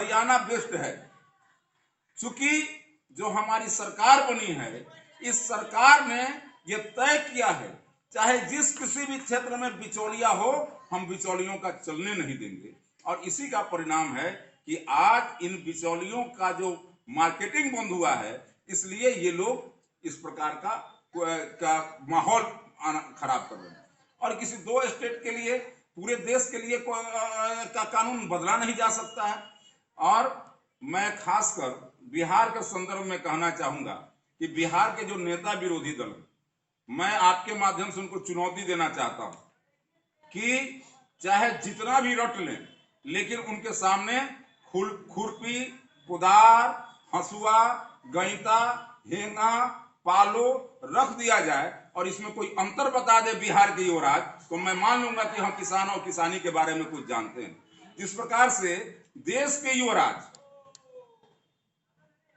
Haryana best है। चूंकि जो हमारी सरकार बनी है, इस सरकार ने यह तय किया है, चाहे जिस किसी भी क्षेत्र में बिचौलिया हो, हम बिचौलियों का चलने नहीं देंगे। और इसी का परिणाम है कि आज इन बिचौलियों का जो मार्केटिंग बंद हुआ है, इसलिए ये लोग इस प्रकार का माहौल खराब कर रहे हैं। और किसी दो स्टेट के लिए, पूरे देश के लिए का कानून बदला नहीं जा सकता है। और मैं खासकर बिहार के संदर्भ में कहना चाहूंगा कि बिहार के जो नेता विरोधी दल, मैं आपके माध्यम से उनको चुनौती देना चाहता हूं कि चाहे जितना भी रट लें, लेकिन उनके सामने खुरपी, कुदार, हंसुआ, गईता, हेंगा, पालो रख दिया जाए और इसमें कोई अंतर बता दे बिहार के युवराज, तो मैं मान लूंगा कि हम किसान और किसानी के बारे में कुछ जानते हैं। जिस प्रकार से देश के युवराज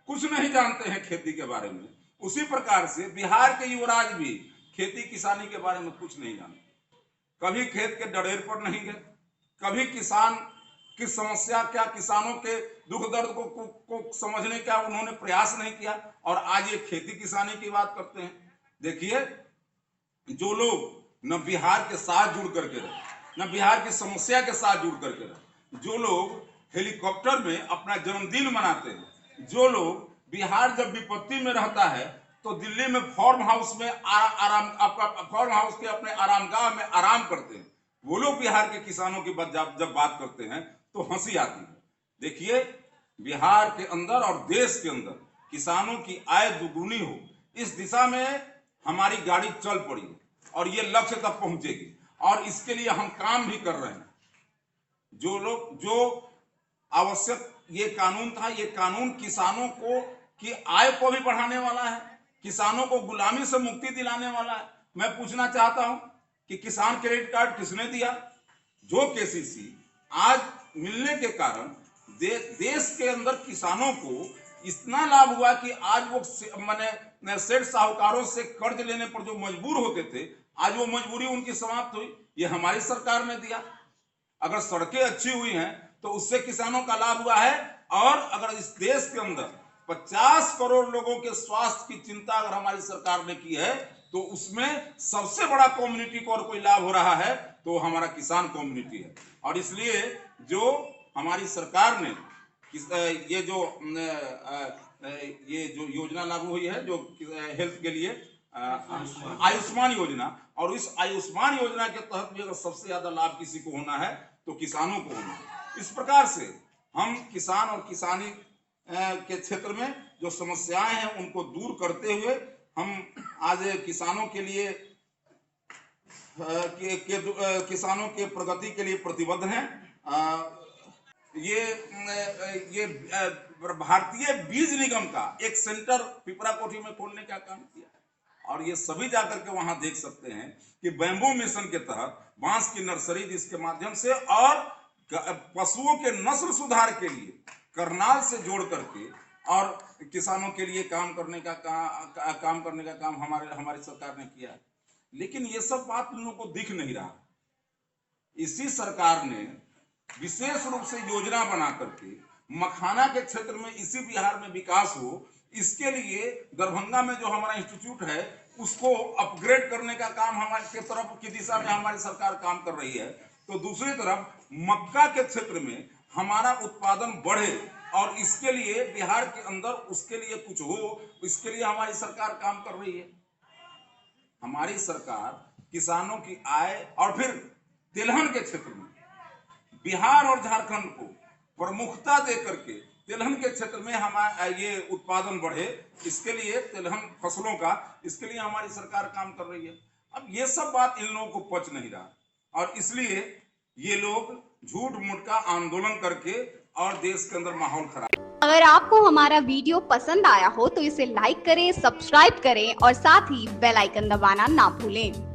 कुछ नहीं जानते हैं खेती के बारे में, उसी प्रकार से बिहार के युवराज भी खेती किसानी के बारे में कुछ नहीं जानते। कभी खेत के डरेर पर नहीं गए, कभी किसान की समस्या क्या, किसानों के दुख दर्द को समझने का उन्होंने प्रयास नहीं किया, और आज ये खेती किसानी की बात करते हैं। देखिए, जो लोग न बिहार के साथ जुड़ करके रहे, न बिहार की समस्या के साथ जुड़ करके रहे, जो लोग हेलीकॉप्टर में अपना जन्मदिन मनाते हैं, जो लोग बिहार जब विपत्ति में रहता है तो दिल्ली में फार्म हाउस में फार्म हाउस के अपने आरामगाह में आराम करते हैं, वो लोग बिहार के किसानों की जब बात करते हैं तो हंसी आती है। देखिए, बिहार के अंदर और देश के अंदर किसानों की आय दुगुनी हो, इस दिशा में हमारी गाड़ी चल पड़ी है और ये लक्ष्य तक पहुंचेगी, और इसके लिए हम काम भी कर रहे हैं। जो आवश्यक ये कानून था, ये कानून किसानों की आय को भी बढ़ाने वाला है, किसानों को गुलामी से मुक्ति दिलाने वाला है। मैं पूछना चाहता हूं कि किसान क्रेडिट कार्ड किसने दिया? जो केसीसी आज मिलने के कारण देश के अंदर किसानों को इतना लाभ हुआ कि आज वो मैंने सेठ साहूकारों से कर्ज लेने पर जो मजबूर होते थे, आज वो मजबूरी उनकी समाप्त हुई। ये हमारी सरकार ने दिया। अगर सड़कें अच्छी हुई हैं तो उससे किसानों का लाभ हुआ है, और अगर इस देश के अंदर 50 करोड़ लोगों के स्वास्थ्य की चिंता अगर हमारी सरकार ने की है, तो उसमें सबसे बड़ा कम्युनिटी को और कोई लाभ हो रहा है तो हमारा किसान कम्युनिटी है। और इसलिए जो हमारी सरकार ने ये जो योजना लागू हुई है, जो हेल्थ के लिए आयुष्मान योजना, और इस आयुष्मान योजना के तहत भी अगर सबसे ज्यादा लाभ किसी को होना है तो किसानों को होना है। इस प्रकार से हम किसान और किसानी के क्षेत्र में जो समस्याएं हैं उनको दूर करते हुए हम आज किसानों के लिए किसानों के प्रगति के लिए प्रतिबद्ध हैं। ये भारतीय बीज निगम का एक सेंटर पिपराकोठी में खोलने का काम किया, और ये सभी जाकर के वहां देख सकते हैं कि बैम्बू मिशन के तहत बांस की नर्सरी, जिसके माध्यम से और पशुओं के नस्ल सुधार के लिए करनाल से जोड़ करके और किसानों के लिए काम करने का काम हमारी सरकार ने किया है। लेकिन ये सब बात उन लोगों को दिख नहीं रहा। इसी सरकार ने विशेष रूप से योजना बना करके मखाना के क्षेत्र में, इसी बिहार में विकास हो, इसके लिए दरभंगा में जो हमारा इंस्टीट्यूट है उसको अपग्रेड करने का काम हमारे के तरफ की दिशा में हमारी सरकार काम कर रही है। तो दूसरी तरफ मक्का के क्षेत्र में हमारा उत्पादन बढ़े और इसके लिए बिहार के अंदर उसके लिए कुछ हो, इसके लिए हमारी सरकार काम कर रही है। हमारी सरकार किसानों की आय और फिर तिलहन के क्षेत्र में बिहार और झारखंड को प्रमुखता दे करके तिलहन के क्षेत्र में हमारा ये उत्पादन बढ़े, इसके लिए तिलहन फसलों का, इसके लिए हमारी सरकार काम कर रही है। अब ये सब बात इन लोगों को पच नहीं रहा, और इसलिए ये लोग झूठ मूठ का आंदोलन करके और देश के अंदर माहौल खराब। अगर आपको हमारा वीडियो पसंद आया हो तो इसे लाइक करें, सब्सक्राइब करें और साथ ही बेल आइकन दबाना ना भूलें।